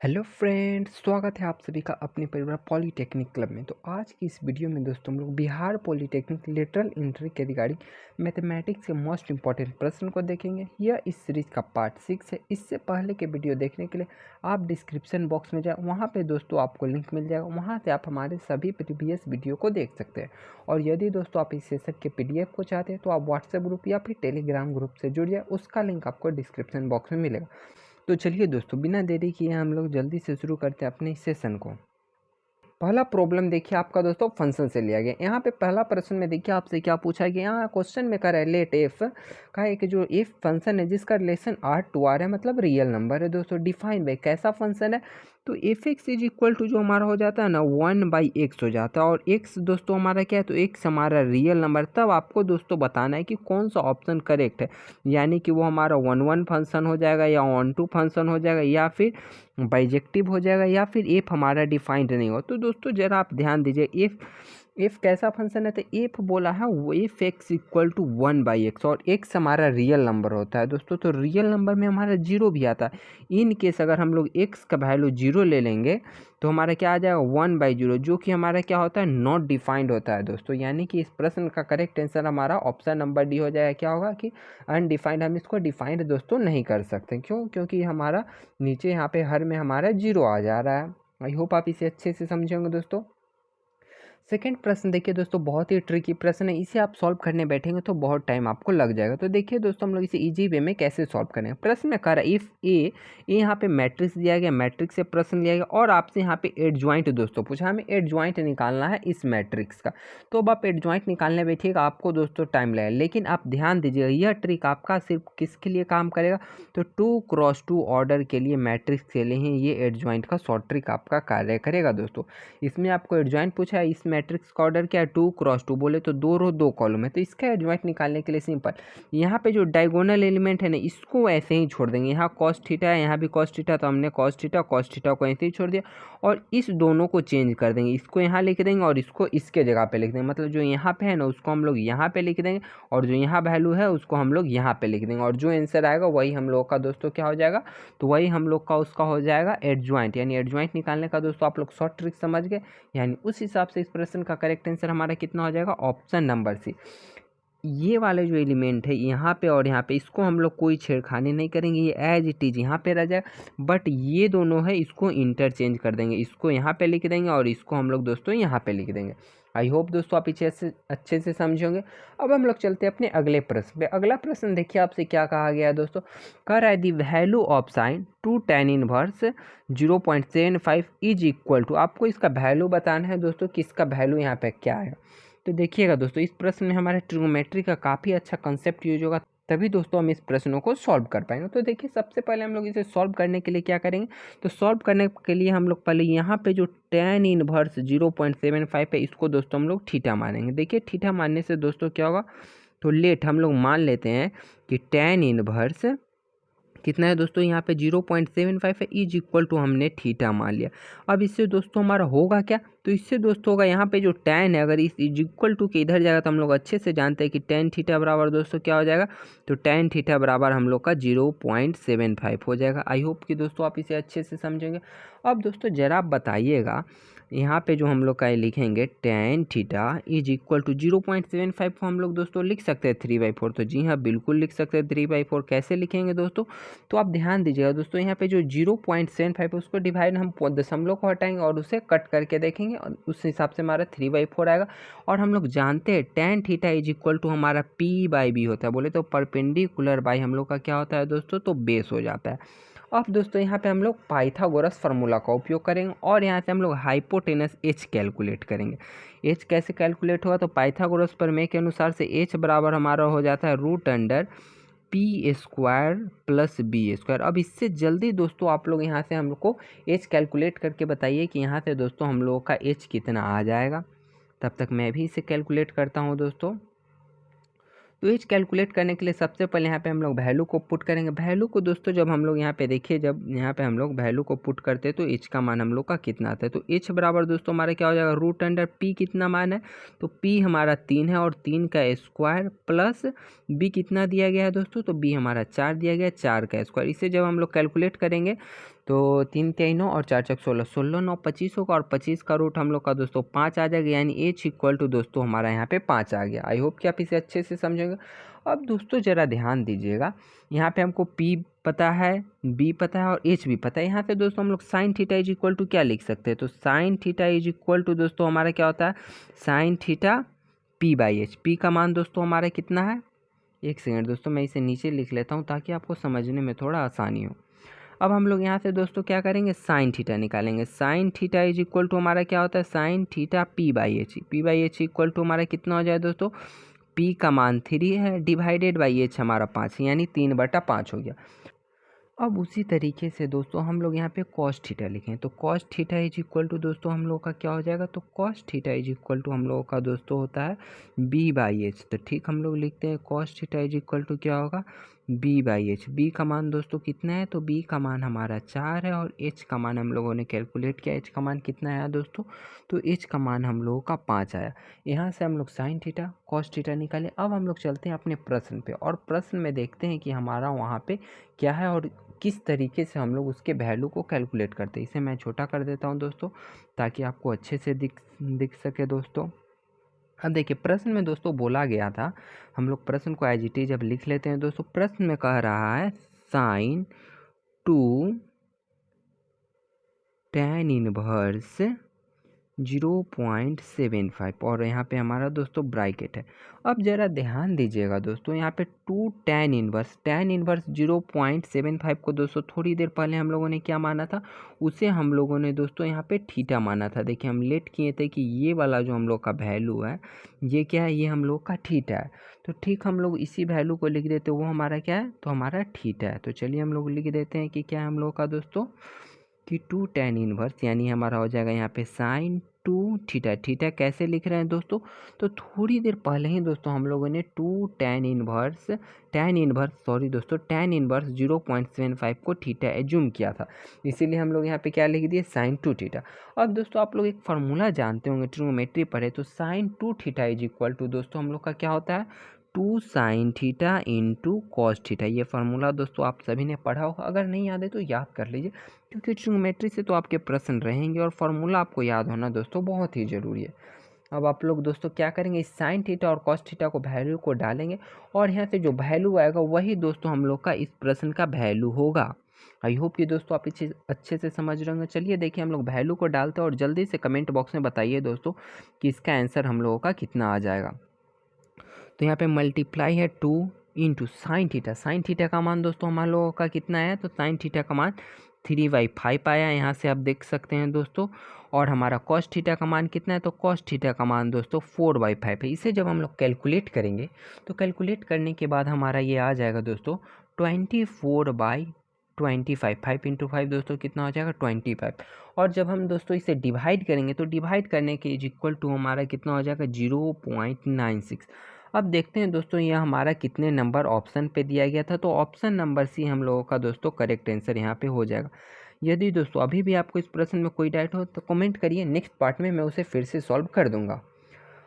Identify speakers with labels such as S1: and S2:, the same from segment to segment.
S1: Hello friends, स्वागत है आप सभी का अपने परिवार पॉलीटेक्निक क्लब में। तो आज की इस वीडियो में दोस्तों हम लोग बिहार पॉलीटेक्निक लेटरल एंट्री के रिगार्डिंग मैथमेटिक्स के मोस्ट इंपॉर्टेंट प्रश्न को देखेंगे। यह इस सीरीज का पार्ट 6 है। इससे पहले के वीडियो देखने के लिए आप डिस्क्रिप्शन बॉक्स में जाए, वहाँ पे दोस्तों आपको लिंक मिल जाएगा, वहाँ से आप हमारे सभी प्रीवियस वीडियो को देख सकते हैं। और यदि दोस्तों आप इस सेशन के PDF को चाहते हैं तो आप व्हाट्सएप ग्रुप या फिर टेलीग्राम ग्रुप से जुड़ जाए, उसका लिंक आपको डिस्क्रिप्शन बॉक्स में मिलेगा। तो चलिए दोस्तों, बिना देरी किए हम लोग जल्दी से शुरू करते हैं अपने इस सेशन को। पहला प्रॉब्लम देखिए आपका दोस्तों फंक्शन से लिया गया। यहाँ पे पहला प्रश्न में देखिए आपसे क्या पूछा गया। यहाँ क्वेश्चन में कर रहा है लेट एफ का एक जो एफ फंक्शन है जिसका रिलेशन आर टू आर है, मतलब रियल नंबर है दोस्तों। डिफाइन बाई कैसा फंक्शन है, तो F x is equal to जो हमारा हो जाता है ना 1/x हो जाता है। और x दोस्तों हमारा क्या है, तो x हमारा रियल नंबर। तब आपको दोस्तों बताना है कि कौन सा ऑप्शन करेक्ट है, यानी कि वो हमारा 1 फंक्शन हो जाएगा या 1 फंक्शन हो जाएगा या फिर बाइजेक्टिव हो जाएगा या फिर एफ हमारा डिफाइंड नहीं हो। तो दोस्तों जरा आप ध्यान दीजिए, एफ कैसा फंक्शन है, तो एफ बोला है वो F x equal to 1/x और एक्स हमारा रियल नंबर होता है दोस्तों। तो रियल नंबर में हमारा जीरो भी आता है। इन केस अगर हम लोग एक्स का वैल्यू जीरो ले लेंगे तो हमारा क्या आ जाएगा 1/0, जो कि हमारा क्या होता है नॉट डिफाइंड होता है दोस्तों। यानी कि इस प्रश्न का करेक्ट आंसर हमारा ऑप्शन नंबर डी हो जाएगा। क्या होगा कि अनडिफाइंड, हम इसको डिफाइंड दोस्तों नहीं कर सकते। क्यों? क्योंकि हमारा नीचे यहाँ पे हर में हमारा जीरो आ जा रहा है। आई होप आप इसे अच्छे से समझेंगे दोस्तों। सेकेंड प्रश्न देखिए दोस्तों, बहुत ही ट्रिकी प्रश्न है। इसे आप सॉल्व करने बैठेंगे तो बहुत टाइम आपको लग जाएगा। तो देखिए दोस्तों हम लोग इसे इजी वे में कैसे सॉल्व करेंगे। प्रश्न में कह रहा है इफ ए यहाँ पे मैट्रिक्स दिया गया, मैट्रिक्स से प्रश्न लिया गया और आपसे यहाँ पे एडजॉइंट दोस्तों पूछा, हमें एडजॉइंट निकालना है इस मैट्रिक्स का। तो अब आप एडजॉइंट निकालने बैठिएगा, आपको दोस्तों टाइम लगेगा। लेकिन आप ध्यान दीजिएगा, यह ट्रिक आपका सिर्फ किसके लिए काम करेगा, तो 2x2 ऑर्डर के लिए मैट्रिक्स के लिए ही ये एडजॉइंट का शॉर्ट ट्रिक आपका कार्य करेगा दोस्तों। इसमें आपको एडजॉइंट पूछा है, इस मैट्रिक्स का ऑर्डर क्या है 2x2, बोले तो 2 रो 2 कॉलम है। तो इसका एडजॉइंट निकालने के लिए सिंपल, यहाँ पे जो डायगोनल एलिमेंट है ना इसको ऐसे ही छोड़ देंगे। यहाँ कॉस थीटा है, यहाँ भी कॉस थीटा, तो हमने कॉस थीटा को ऐसे ही छोड़ दिया और इस दोनों को चेंज कर देंगे। इसको यहाँ लिख देंगे और इसको इसके जगह पे लिख देंगे। मतलब जो यहाँ पे है ना उसको हम लोग यहाँ पे लिख देंगे और जो यहाँ वैल्यू है उसको हम लोग यहाँ पे लिख देंगे और जो आंसर आएगा वही हम लोग का दोस्तों क्या हो जाएगा, तो वही हम लोग का उसका हो जाएगा एडजॉइंट। यानी एडजॉइंट निकालने का दोस्तों आप लोग शॉर्ट ट्रिक समझ गए। यानी उस हिसाब से इस प्रश्न का करेक्ट आंसर हमारा कितना हो जाएगा, ऑप्शन नंबर सी। ये वाले जो एलिमेंट है यहाँ पे और यहाँ पे, इसको हम लोग कोई छेड़खानी नहीं करेंगे, ये एज इट इज यहाँ पे रह जाएगा। बट ये दोनों है इसको इंटरचेंज कर देंगे, इसको यहाँ पे लिख देंगे और इसको हम लोग दोस्तों यहाँ पे लिख देंगे। आई होप दोस्तों आप इसे अच्छे से समझोगे। अब हम लोग चलते हैं अपने अगले प्रश्न पे। अगला प्रश्न देखिए आपसे क्या कहा गया है दोस्तों, कह रहा है the value of sine 2 tan inverse 0.75 is equal to, आपको इसका वैल्यू बताना है दोस्तों कि इसका वैल्यू यहाँ पे क्या है। तो देखिएगा दोस्तों, इस प्रश्न में हमारे ट्रिग्नोमेट्री का काफ़ी अच्छा कंसेप्ट यूज होगा, तभी दोस्तों हम इस प्रश्नों को सॉल्व कर पाएंगे। तो देखिए सबसे पहले हम लोग इसे सॉल्व करने के लिए क्या करेंगे, तो सॉल्व करने के लिए हम लोग पहले यहाँ पे जो tan इनवर्स 0.75 है इसको दोस्तों हम लोग थीटा मानेंगे। देखिए थीटा मानने से दोस्तों क्या होगा, तो लेट हम लोग मान लेते हैं कि tan इनवर्स कितना है दोस्तों, यहाँ पे 0.75 है, इज इक्वल टू हमने थीटा मान लिया। अब इससे दोस्तों हमारा होगा क्या, तो इससे दोस्तों होगा यहाँ पे जो tan है, अगर इस इज इक्वल टू के इधर जाएगा तो हम लोग अच्छे से जानते हैं कि tan थीटा बराबर दोस्तों क्या हो जाएगा, तो tan थीटा बराबर हम लोग का 0.75 हो जाएगा। आई होप कि दोस्तों आप इसे अच्छे से समझेंगे। अब दोस्तों जरा आप बताइएगा, यहाँ पे जो हम लोग का लिखेंगे tan theta is equal to 0.75 को हम लोग दोस्तों लिख सकते हैं 3/4। तो जी हाँ बिल्कुल लिख सकते हैं 3/4। कैसे लिखेंगे दोस्तों, तो आप ध्यान दीजिएगा दोस्तों, यहाँ पे जो 0.75 उसको डिवाइड हम दशमलव को हटाएंगे और उसे कट करके देखेंगे और उस हिसाब से हमारा 3/4 आएगा। और हम लोग जानते हैं tan theta is equal to हमारा P/B होता है, बोले तो परपेंडिकुलर बाई हम लोग का क्या होता है दोस्तों, तो बेस हो जाता है। अब दोस्तों यहाँ पे हम लोग पाइथागोरस फार्मूला का उपयोग करेंगे और यहाँ से हम लोग हाइपोटेनस एच कैलकुलेट करेंगे। एच कैसे कैलकुलेट होगा, तो पाइथागोरस प्रमेय के अनुसार से एच बराबर हमारा हो जाता है √p² प्लस b²। अब इससे जल्दी दोस्तों आप लोग यहाँ से हम लोग को एच कैलकुलेट करके बताइए कि यहाँ से दोस्तों हम लोगों का एच कितना आ जाएगा। तब तक मैं भी इसे कैलकुलेट करता हूँ दोस्तों। तो एच कैलकुलेट करने के लिए सबसे पहले यहाँ पे हम लोग वैल्यू को पुट करेंगे। वैल्यू को दोस्तों जब हम लोग यहाँ पे देखिए, जब यहाँ पे हम लोग वैल्यू को पुट करते हैं तो एच का मान हम लोग का कितना आता है, तो एच बराबर दोस्तों हमारा क्या हो जाएगा √p कितना मान है, तो p हमारा 3 है और 3 का स्क्वायर प्लस b कितना दिया गया है दोस्तों, तो b हमारा 4 दिया गया है, 4 का स्क्वायर। इसे जब हम लोग कैलकुलेट करेंगे तो 3 3 9 और 4 4 16, 16 9 25 होगा और 25 का रूट हम लोग का दोस्तों 5 आ जाएगा, यानी h इक्वल टू दोस्तों हमारा यहाँ पे 5 आ गया। आई होप कि आप इसे अच्छे से समझेंगे। अब दोस्तों ज़रा ध्यान दीजिएगा, यहाँ पे हमको p पता है, b पता है और h भी पता है। यहाँ पे दोस्तों हम लोग sine theta is equal to क्या लिख सकते हैं, तो sine theta is equal to दोस्तों हमारा क्या होता है, sine theta p by H. p का मान दोस्तों हमारा कितना है, एक सेकंड दोस्तों मैं इसे नीचे लिख लेता हूँ ताकि आपको समझने में थोड़ा आसानी हो। अब हम लोग यहाँ से दोस्तों क्या करेंगे, साइन थीटा निकालेंगे। Sine theta is equal to हमारा क्या होता है, sine theta P by H. P by H equal to हमारा कितना हो जाए दोस्तों, पी का मान 3 है डिवाइडेड बाई एच हमारा 5 यानी 3/5 हो गया। अब उसी तरीके से दोस्तों हम लोग यहाँ पे कॉस थीटा लिखें, तो cos theta is equal to दोस्तों हम लोग का क्या हो जाएगा, तो cos theta is equal to हम लोगों का दोस्तों होता है बी बाई एच। तो ठीक हम लोग लिखते हैं cos theta is equal to क्या होगा, बी बाई एच। बी का मान दोस्तों कितना है, तो बी का मान हमारा 4 है और एच का मान हम लोगों ने कैलकुलेट किया, एच का मान कितना आया दोस्तों, तो एच का मान हम लोगों का 5 आया। यहाँ से हम लोग साइन थीटा कॉस थीटा निकाले। अब हम लोग चलते हैं अपने प्रश्न पे और प्रश्न में देखते हैं कि हमारा वहाँ पे क्या है और किस तरीके से हम लोग उसके वैल्यू को कैलकुलेट करते हैं। इसे मैं छोटा कर देता हूं दोस्तों ताकि आपको अच्छे से दिख सके दोस्तों। अब देखिए प्रश्न में दोस्तों बोला गया था, हम लोग प्रश्न को एज इट इज अब लिख लेते हैं दोस्तों। प्रश्न में कह रहा है साइन 2 tan इनवर्स 0.75 और यहाँ पे हमारा दोस्तों ब्रैकेट है। अब ज़रा ध्यान दीजिएगा दोस्तों, यहाँ पे 2 tan इनवर्स 0.75 को दोस्तों थोड़ी देर पहले हम लोगों ने क्या माना था, उसे हम लोगों ने दोस्तों यहाँ पे थीटा माना था। देखिए हम लेट किए थे कि ये वाला जो हम लोग का वैल्यू है ये क्या है, ये हम लोग का थीटा है। तो ठीक हम लोग इसी वैल्यू को लिख देते, वो हमारा क्या है, तो हमारा थीटा है। तो चलिए हम लोग लिख देते हैं कि क्या है हम लोग का दोस्तों कि 2 tan इनवर्स यानी हमारा हो जाएगा यहाँ पे साइन 2 थीटा। थीटा कैसे लिख रहे हैं दोस्तों, तो थोड़ी देर पहले ही दोस्तों हम लोगों ने 2 tan इनवर्स दोस्तों tan इनवर्स 0.75 को थीटा एज्यूम किया था, इसीलिए हम लोग यहाँ पे क्या लिख दिए, साइन 2 थीटा। अब दोस्तों आप लोग एक फार्मूला जानते होंगे, ट्रिग्नोमेट्री पढ़े, तो sine 2 theta is equal to दोस्तों हम लोग का क्या होता है, 2 sine theta into cos theta. ये फार्मूला दोस्तों आप सभी ने पढ़ा होगा, अगर नहीं याद है तो याद कर लीजिए, क्योंकि ट्रिग्नोमेट्री से तो आपके प्रश्न रहेंगे और फार्मूला आपको याद होना दोस्तों बहुत ही ज़रूरी है। अब आप लोग दोस्तों क्या करेंगे, इस साइन थीटा और कॉस थीटा को वैल्यू को डालेंगे और यहाँ से जो वैल्यू आएगा वही दोस्तों हम लोग का इस प्रश्न का वैल्यू होगा। आई होप कि दोस्तों आप इसे अच्छे से समझ रहे होंगे। चलिए देखिए हम लोग वैल्यू को डालते हैं और जल्दी से कमेंट बॉक्स में बताइए दोस्तों कि इसका आंसर हम लोगों का कितना आ जाएगा। तो यहाँ पे मल्टीप्लाई है 2 into sine theta. Sine theta का मान दोस्तों हम लोगों का कितना है, तो साइन थीटा का मान 3/5 आया, यहाँ से आप देख सकते हैं दोस्तों। और हमारा कॉस थीटा का मान कितना है, तो कॉस थीटा का मान दोस्तों 4/5 है। इसे जब हम लोग कैलकुलेट करेंगे तो कैलकुलेट करने के बाद हमारा ये आ जाएगा दोस्तों 24/25। 5 इंटू 5 दोस्तों कितना हो जाएगा, 25। और जब हम दोस्तों इसे डिवाइड करेंगे तो डिवाइड करने के इज इक्वल टू हमारा कितना हो जाएगा, 0.96। अब देखते हैं दोस्तों यह हमारा कितने नंबर ऑप्शन पे दिया गया था, तो ऑप्शन नंबर सी हम लोगों का दोस्तों करेक्ट आंसर यहाँ पे हो जाएगा। यदि दोस्तों अभी भी आपको इस प्रश्न में कोई डाउट हो तो कमेंट करिए, नेक्स्ट पार्ट में मैं उसे फिर से सॉल्व कर दूंगा।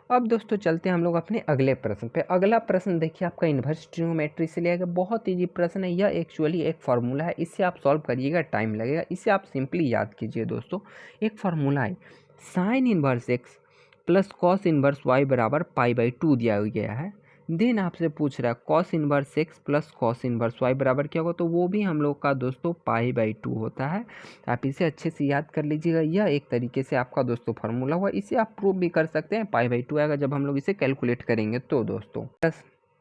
S1: अब दोस्तों चलते हैं हम लोग अपने अगले प्रश्न पे। अगला प्रश्न देखिए आपका इन्वर्स ट्रिग्नोमेट्री से लिया गया, बहुत ईजी प्रश्न है। यह एक्चुअली एक फार्मूला है, इससे आप सॉल्व करिएगा, टाइम लगेगा। इसे आप सिंपली याद कीजिए दोस्तों, एक फार्मूला है sine inverse x plus cos inverse y बराबर π/2 दिया गया है। देन आपसे पूछ रहा है cos inverse x plus cos inverse y बराबर क्या होगा, तो वो भी हम लोग का दोस्तों π/2 होता है। आप इसे अच्छे से याद कर लीजिएगा, यह एक तरीके से आपका दोस्तों फार्मूला हुआ। इसे आप प्रूव भी कर सकते हैं, π/2 आएगा जब हम लोग इसे कैलकुलेट करेंगे तो दोस्तों।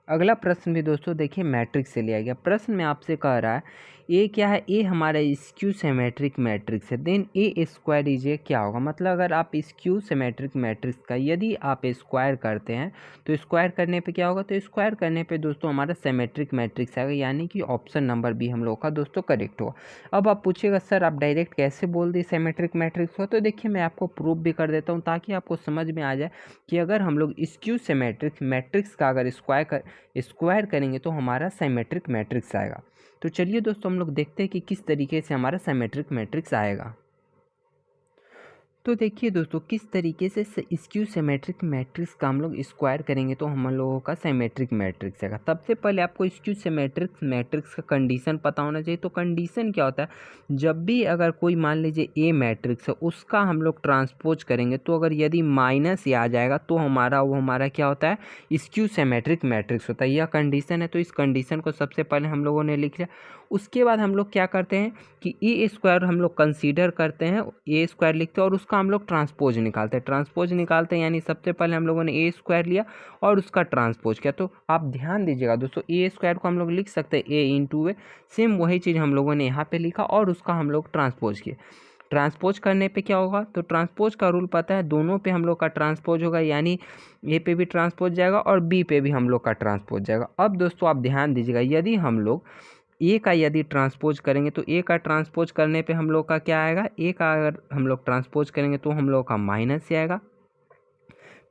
S1: अगला प्रश्न भी दोस्तों देखिए मैट्रिक्स से लिया गया। प्रश्न में आपसे कह रहा है ए क्या है, ए हमारा स्क्यू सिमेट्रिक मैट्रिक्स है। देन ए स्क्वायर इज क्या होगा, मतलब अगर आप स्क्यू सिमेट्रिक मैट्रिक्स का यदि आप स्क्वायर करते हैं तो स्क्वायर करने पे क्या होगा, तो स्क्वायर करने पे दोस्तों हमारा सिमेट्रिक मैट्रिक्स आएगा, यानी कि ऑप्शन नंबर बी हम लोग का दोस्तों करेक्ट होगा। अब आप पूछिएगा सर आप डायरेक्ट कैसे बोल दिए सिमेट्रिक मैट्रिक्स हो, तो देखिए मैं आपको प्रूफ भी कर देता हूँ ताकि आपको समझ में आ जाए कि अगर हम लोग स्क्यू सिमेट्रिक मैट्रिक्स का अगर स्क्वायर करेंगे तो हमारा सिमेट्रिक मैट्रिक्स आएगा। तो चलिए दोस्तों हम लोग देखते हैं कि किस तरीके से हमारा सिमेट्रिक मैट्रिक्स आएगा। तो देखिए दोस्तों किस तरीके से स्क्यू सिमेट्रिक मैट्रिक्स का हम लोग स्क्वायर करेंगे तो हम लोगों का सिमेट्रिक मैट्रिक्स आएगा। सबसे पहले आपको स्क्यू सिमेट्रिक मैट्रिक्स का कंडीशन पता होना चाहिए। तो कंडीशन क्या होता है, जब भी अगर कोई मान लीजिए ए मैट्रिक्स है उसका हम लोग ट्रांसपोज करेंगे तो अगर यदि माइनस आ जाएगा तो हमारा क्या होता है, स्क्यू सिमेट्रिक मैट्रिक्स होता है। यह कंडीशन है। तो इस कंडीशन को सबसे पहले हम लोगों ने लिख लिया। उसके बाद हम लोग क्या करते हैं कि ए स्क्वायर हम लोग कंसीडर करते हैं, ए स्क्वायर लिखते हैं और उसका हम लोग ट्रांसपोज निकालते हैं यानी सबसे पहले हम लोगों ने ए स्क्वायर लिया और उसका ट्रांसपोज किया। तो आप ध्यान दीजिएगा दोस्तों, ए स्क्वायर को हम लोग लिख सकते हैं ए इंटू ए, सेम वही चीज़ हम लोगों ने यहाँ पे लिखा और उसका हम लोग ट्रांसपोज किए। ट्रांसपोज करने पे क्या होगा, तो ट्रांसपोज का रूल पता है, दोनों पे हम लोग का ट्रांसपोज होगा यानी ए पे भी ट्रांसपोज जाएगा और बी पे भी हम लोग का ट्रांसपोज जाएगा। अब दोस्तों आप ध्यान दीजिएगा, यदि हम लोग ए का यदि ट्रांसपोज करेंगे तो ए का ट्रांसपोज करने पे हम लोग का क्या आएगा, ए का अगर हम लोग ट्रांसपोज करेंगे तो हम लोग का माइनस से आएगा।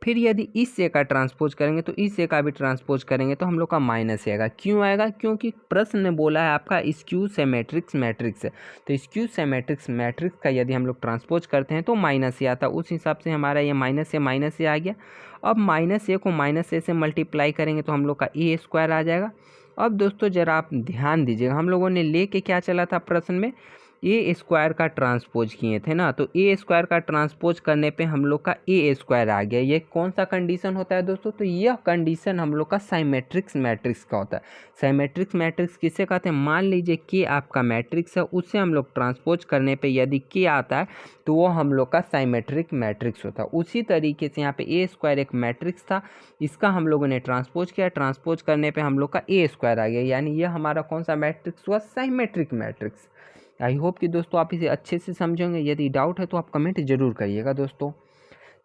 S1: फिर यदि इस ए का ट्रांसपोज करेंगे तो इस ए का भी ट्रांसपोज करेंगे तो हम लोग का माइनस से आएगा। क्यों आएगा, क्योंकि प्रश्न में बोला है आपका स्क्यू सिमेट्रिक्स मैट्रिक्स है। तो स्क्यू सिमेट्रिक्स मैट्रिक्स का यदि हम लोग ट्रांसपोज करते हैं तो माइनस से आता है। उस हिसाब से हमारा ये माइनस से आ गया। अब माइनस ए को माइनस ए से मल्टीप्लाई करेंगे तो हम लोग का ए स्क्वायर आ जाएगा। अब दोस्तों जरा आप ध्यान दीजिएगा, हम लोगों ने लेके क्या चला था प्रश्न में, ए स्क्वायर का ट्रांसपोज किए थे ना, तो ए स्क्वायर का ट्रांसपोज करने पे हम लोग का ए स्क्वायर आ गया। ये कौन सा कंडीशन होता है दोस्तों, तो यह कंडीशन हम लोग का साइमेट्रिक्स मैट्रिक्स का होता है। साइमेट्रिक्स मैट्रिक्स किसे कहते हैं, मान लीजिए के आपका मैट्रिक्स है, उससे हम लोग ट्रांसपोज करने पे यदि के आता है तो वो हम लोग का साइमेट्रिक मैट्रिक्स होता है। उसी तरीके से यहाँ पे ए स्क्वायर एक मैट्रिक्स था, इसका हम लोगों ने ट्रांसपोज किया, ट्रांसपोज करने पे हम लोग का ए स्क्वायर आ गया, यानी यह हमारा कौन सा मैट्रिक्स हुआ, साइमेट्रिक मैट्रिक्स। आई होप कि दोस्तों आप इसे अच्छे से समझेंगे। यदि डाउट है तो आप कमेंट जरूर करिएगा। दोस्तों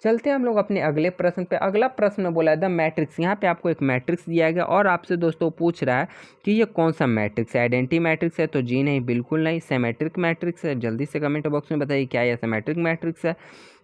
S1: चलते हैं हम लोग अपने अगले प्रश्न पे। अगला प्रश्न में बोला है द मैट्रिक्स, यहाँ पे आपको एक मैट्रिक्स दिया गया और आपसे दोस्तों पूछ रहा है कि ये कौन सा मैट्रिक्स है, आइडेंटिटी मैट्रिक्स है, तो जी नहीं, बिल्कुल नहीं, सिमेट्रिक मैट्रिक्स है। जल्दी से कमेंट बॉक्स में बताइए क्या यह सिमेट्रिक मैट्रिक्स है,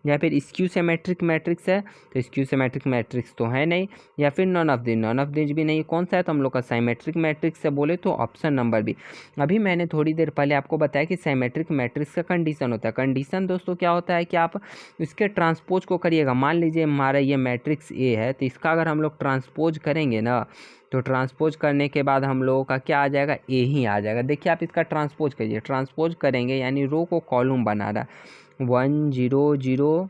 S1: या फिर स्क्यू सिमेट्रिक मैट्रिक्स है, तो स्क्यू सिमेट्रिक मैट्रिक्स तो है नहीं, या फिर नॉन ऑफ दिस भी नहीं। कौन सा है, तो हम लोग का साइमेट्रिक मैट्रिक्स से बोले तो ऑप्शन नंबर बी। अभी मैंने थोड़ी देर पहले आपको बताया कि साइमेट्रिक मैट्रिक्स का कंडीशन होता है। कंडीशन दोस्तों क्या होता है कि आप इसके ट्रांसपोज को करिएगा। मान लीजिए हमारा ये मैट्रिक्स ए है, तो इसका अगर हम लोग ट्रांसपोज करेंगे ना, तो ट्रांसपोज करने के बाद हम लोगों का क्या आ जाएगा, ए ही आ जाएगा। देखिए आप इसका ट्रांसपोज करिए, ट्रांसपोज करेंगे यानी रो को कॉलम बना रहा है, 1 0 0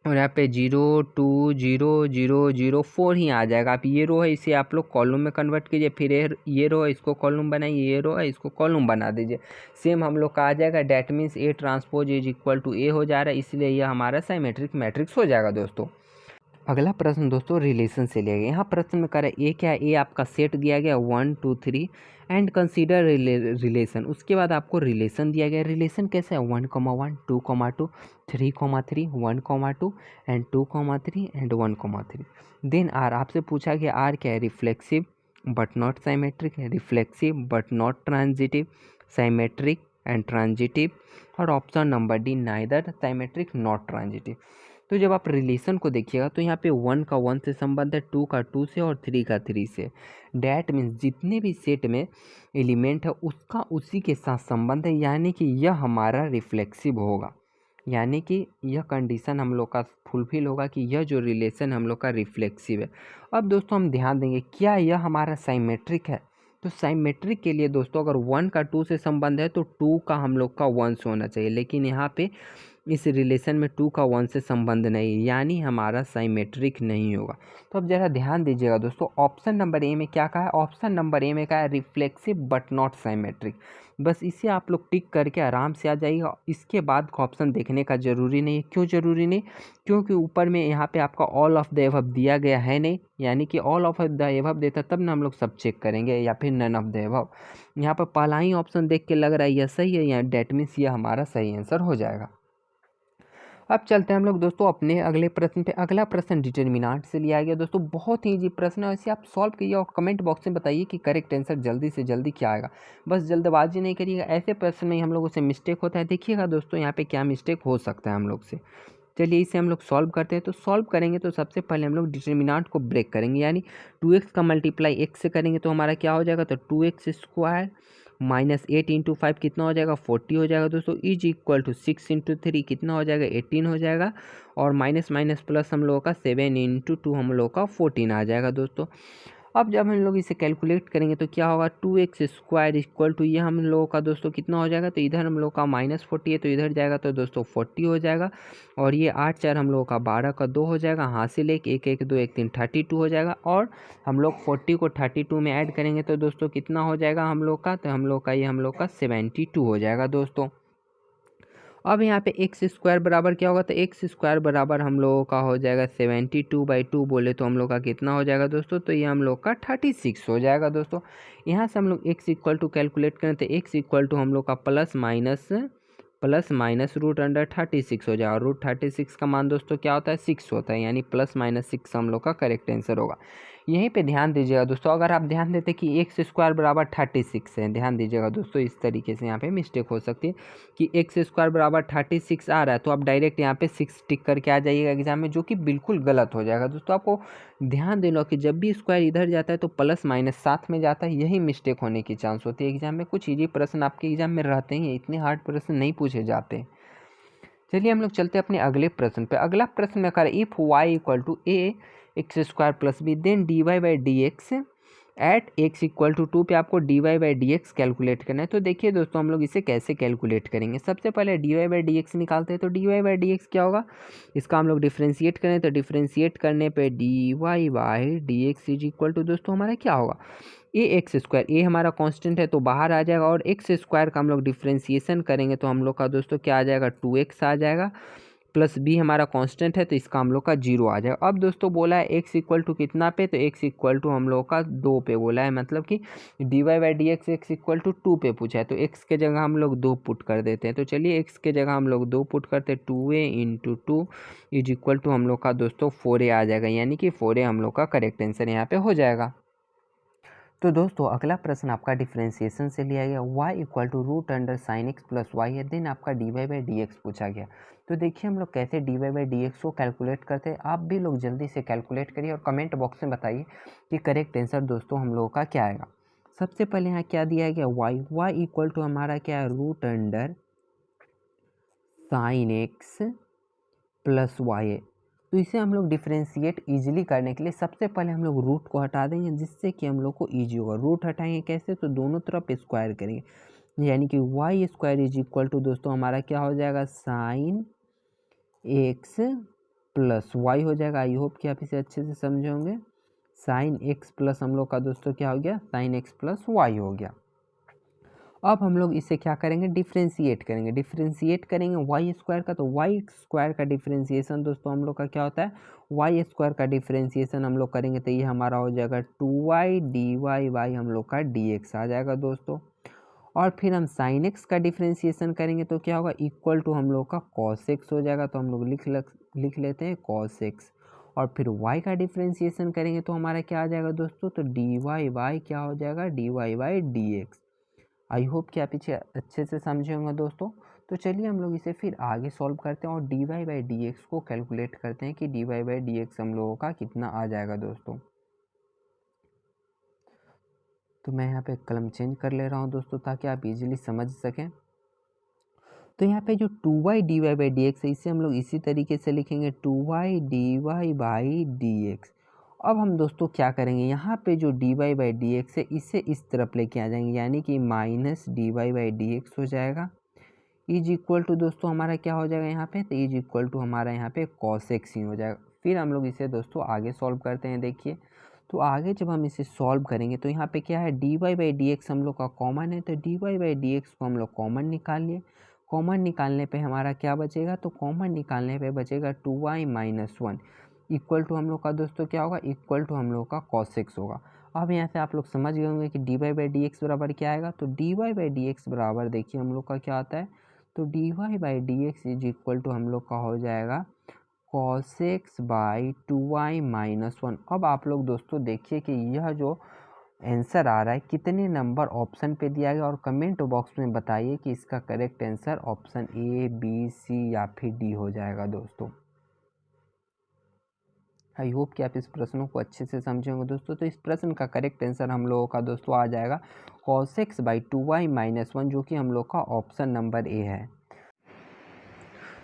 S1: और यहाँ पे 0 2 0 0 0 4 ही आ जाएगा। आप ये रो है इसे आप लोग कॉलम में कन्वर्ट कीजिए, फिर ये रो है इसको कॉलम बनाइए, ये रो है इसको कॉलम बना दीजिए, सेम हम लोग का आ जाएगा। That means A transpose is equal to A हो जा रहा है, इसलिए यह हमारा साइमेट्रिक मैट्रिक्स हो जाएगा। दोस्तों अगला प्रश्न दोस्तों रिलेशन से लिया गया। यहाँ प्रश्न में करें ए क्या है, ए आपका सेट दिया गया 1 2 3 एंड कंसीडर रिलेशन। उसके बाद आपको रिलेशन दिया गया। रिलेशन कैसे है, 1 1 2 2 3 3 1 2 एंड 2 3 एंड 1 3। देन आर आपसे पूछा गया आर क्या है, रिफ्लेक्सिव बट नॉट साइमेट्रिक है, reflexive but not transitive, symmetric and transitive, और option number D neither symmetric not transitive. तो जब आप रिलेशन को देखिएगा तो यहाँ पे 1 का 1 से संबंध है, 2 का 2 से और 3 का 3 से। डैट मीन्स जितने भी सेट में एलिमेंट है उसका उसी के साथ संबंध है, यानी कि यह हमारा रिफ्लेक्सिव होगा, यानी कि यह कंडीशन हम लोग का फुलफिल होगा कि यह जो रिलेशन हम लोग का रिफ्लेक्सिव है। अब दोस्तों हम ध्यान देंगे क्या यह हमारा साइमेट्रिक है, तो साइमेट्रिक के लिए दोस्तों अगर 1 का 2 से संबंध है तो 2 का हम लोग का 1 से होना चाहिए, लेकिन यहाँ पे इस रिलेशन में 2 का 1 से संबंध नहीं, यानी हमारा साइमेट्रिक नहीं होगा। तो अब जरा ध्यान दीजिएगा दोस्तों, ऑप्शन नंबर ए में क्या कहा है, ऑप्शन नंबर ए में कहा है रिफ्लेक्सिव बट नॉट साइमेट्रिक। बस इसे आप लोग टिक करके आराम से आ जाइएगा, इसके बाद का ऑप्शन देखने का ज़रूरी नहीं। क्यों ज़रूरी नहीं, क्योंकि ऊपर में यहाँ पे आपका ऑल ऑफ द एबव दिया गया है नहीं, यानी कि ऑल ऑफ द एबव देता तब ना हम लोग सब चेक करेंगे, या फिर नन ऑफ द एबव। यहाँ पर पहला ही ऑप्शन देख के लग रहा है यह सही है, या डेट मीन्स यह हमारा सही आंसर हो जाएगा। अब चलते हैं हम लोग दोस्तों अपने अगले प्रश्न पे। अगला प्रश्न डिटर्मिनेंट से लिया गया। दोस्तों बहुत ही इजी प्रश्न है, वैसे आप सॉल्व कीजिए और कमेंट बॉक्स में बताइए कि करेक्ट आंसर जल्दी से जल्दी क्या आएगा। बस जल्दबाजी नहीं करिएगा, ऐसे प्रश्न में हम लोगों से मिस्टेक होता है। देखिएगा दोस्तों यहाँ पे क्या मिस्टेक हो सकता है हम लोग से। चलिए इसे हम लोग सॉल्व करते हैं। तो सॉल्व करेंगे तो सबसे पहले हम लोग डिटर्मिनेंट को ब्रेक करेंगे, यानी 2x का मल्टीप्लाई x से करेंगे तो हमारा क्या हो जाएगा, तो 2x स्क्वायर -8 × 5 कितना हो जाएगा 40 हो जाएगा दोस्तों, इज इक्वल टू 6 × 3 कितना हो जाएगा 18 हो जाएगा, और माइनस माइनस प्लस हम लोगों का 7 × 2 हम लोग का 14 आ जाएगा दोस्तों। अब जब हम लोग इसे कैलकुलेट करेंगे तो क्या होगा 2x² इक्वल टू ये हम लोगों का दोस्तों कितना हो जाएगा, तो इधर हम लोग का -40 है तो इधर जाएगा तो दोस्तों 40 हो जाएगा, और ये 8 4 हम लोगों का 12 का 2 हो जाएगा, हासिल 1 1 1 2 1 3 32 हो जाएगा, और हम लोग 40 को 32 में ऐड करेंगे तो दोस्तों कितना हो जाएगा हम लोग का, तो हम लोग का ये हम लोग का 72 हो जाएगा दोस्तों। अब यहाँ पे x² बराबर क्या होगा, तो x² बराबर हम लोगों का हो जाएगा 72/2 बोले तो हम लोग का कितना हो जाएगा दोस्तों, तो ये हम लोग का 36 हो जाएगा दोस्तों। यहाँ से हम लोग x इक्वल टू कैलकुलेट करें तो x इक्वल टू हम लोग का प्लस माइनस √36 हो जाएगा, और √36 का मान दोस्तों क्या होता है 6 होता है, यानी +/6 हम लोग का करेक्ट आंसर होगा। यहीं पे ध्यान दीजिएगा दोस्तों, अगर आप ध्यान देते कि x² बराबर 36 है, ध्यान दीजिएगा दोस्तों, इस तरीके से यहाँ पे मिस्टेक हो सकती है कि x² बराबर 36 आ रहा है तो आप डायरेक्ट यहाँ पे 6 टिक करके आ जाइएगा एग्जाम में, जो कि बिल्कुल गलत हो जाएगा दोस्तों। आपको ध्यान देना कि जब भी स्क्वायर इधर जाता है तो प्लस माइनस साथ में जाता है, यही मिस्टेक होने की चांस होती है एग्जाम में। कुछ इजी प्रश्न आपके एग्जाम में रहते हैं, इतने हार्ड प्रश्न नहीं पूछे जाते। चलिए हम लोग चलते हैं अपने अगले प्रश्न पे। अगला प्रश्न में करें if y equal to ax² + b then dy/dx at x equal to 2 पे आपको dy/dx कैलकुलेट करना है। तो देखिए दोस्तों हम लोग इसे कैसे कैलकुलेट करेंगे। सबसे पहले dy/dx निकालते हैं, तो dy/dx क्या होगा, इसका हम लोग डिफ्रेंशिएट करें तो डिफ्रेंशिएट करने पे dy/dx इज इक्वल टू दोस्तों हमारा क्या होगा ax², ए हमारा कांस्टेंट है तो बाहर आ जाएगा, और x² का हम लोग डिफ्रेंशिएशन करेंगे तो हम लोग का दोस्तों क्या आ जाएगा 2x आ जाएगा, प्लस बी हमारा कांस्टेंट है तो इसका हम लोग का 0 आ जाएगा। अब दोस्तों बोला है x इक्वल टू कितना पे, तो x इक्वल टू हम लोग का 2 पे बोला है, मतलब कि dy/dx x इक्वल टू 2 पे पूछा है, तो x के जगह हम लोग 2 पुट कर देते हैं। तो चलिए x के जगह हम लोग 2 पुट करते हैं, 2a × 2 इज इक्वल टू हम लोग का दोस्तों 4a आ जाएगा, यानी कि 4a हम लोग का करेक्ट आंसर यहाँ पे हो जाएगा। तो दोस्तों अगला प्रश्न आपका डिफरेंशिएशन से लिया गया, y equal to √sin x + y है, देन आपका dy/dx पूछा गया। तो देखिए हम लोग कैसे dy/dx को कैलकुलेट करते हैं, आप भी लोग जल्दी से कैलकुलेट करिए और कमेंट बॉक्स में बताइए कि करेक्ट आंसर दोस्तों हम लोगों का क्या आएगा। सबसे पहले यहाँ क्या दिया गया y इक्वल टू हमारा क्या है √sin x + y है। तो इसे हम लोग डिफ्रेंशिएट इजीली करने के लिए सबसे पहले हम लोग रूट को हटा देंगे, जिससे कि हम लोग को इजी होगा। रूट हटाएंगे कैसे, तो दोनों तरफ स्क्वायर करेंगे, यानी कि y² इज इक्वल टू दोस्तों हमारा क्या हो जाएगा sin x + y हो जाएगा। आई होप कि आप इसे अच्छे से समझे होंगे। sin x प्लस हम लोग का दोस्तों क्या हो गया sin x + y हो गया। अब हम लोग इसे क्या करेंगे डिफ्रेंशिएट करेंगे y² का, तो y² का डिफ्रेंशिएशन दोस्तों हम लोग का क्या होता है y² का डिफ्रेंशिएशन हम लोग करेंगे तो ये हमारा हो जाएगा 2y dy हम लोग का dx आ जाएगा दोस्तों। और फिर हम sin x का डिफ्रेंशिएशन करेंगे तो क्या होगा इक्वल टू हम लोग का cos x हो जाएगा, तो हम लोग लिख लेते हैं cos x। और फिर y का डिफ्रेंशिएशन करेंगे तो हमारा क्या आ जाएगा दोस्तों, तो dy क्या हो जाएगा dy/dx। आई होप कि आप इसे अच्छे से समझे होंगे दोस्तों। तो चलिए हम लोग इसे फिर आगे सॉल्व करते हैं और dy/dx को कैलकुलेट करते हैं कि dy/dx हम लोगों का कितना आ जाएगा दोस्तों। तो मैं यहाँ पे कलम चेंज कर ले रहा हूँ दोस्तों ताकि आप इजीली समझ सकें। तो यहाँ पे जो 2y dy/dx है इसे हम लोग इसी तरीके से लिखेंगे 2y dy/dx। अब हम दोस्तों क्या करेंगे, यहाँ पे जो dy/dx है इसे इस तरफ लेके आ जाएंगे, यानी कि -dy/dx हो जाएगा इज इक्वल टू दोस्तों हमारा क्या हो जाएगा यहाँ पे, तो इज इक्वल टू हमारा यहाँ पे cos x ही हो जाएगा। फिर हम लोग इसे दोस्तों आगे सॉल्व करते हैं। देखिए तो आगे जब हम इसे सॉल्व करेंगे तो यहाँ पे क्या है dy/dx हम लोग का कॉमन है, तो dy/dx को हम लोग कॉमन निकाल लिए। कॉमन निकालने पे हमारा क्या बचेगा, तो कॉमन निकालने पे बचेगा 2y - 1 इक्वल टू हम लोग का दोस्तों क्या होगा इक्वल टू हम लोग का cos x होगा। अब यहाँ से आप लोग समझ गए होंगे कि dy/dx बराबर क्या आएगा, तो dy/dx बराबर देखिए हम लोग का क्या आता है, तो dy/dx इज इक्वल टू हम लोग का हो जाएगा cos x / 2y - 1। अब आप लोग दोस्तों देखिए कि यह जो आंसर आ रहा है कितने नंबर ऑप्शन पे दिया गया, और कमेंट बॉक्स में बताइए कि इसका correct answer option A B C या फिर D हो जाएगा दोस्तों। आई होप कि आप इस प्रश्नों को अच्छे से समझे होंगे दोस्तों। तो इस प्रश्न का करेक्ट आंसर हम लोगों का दोस्तों आ जाएगा cos x by 2y minus 1, जो कि हम लोग का ऑप्शन नंबर ए है।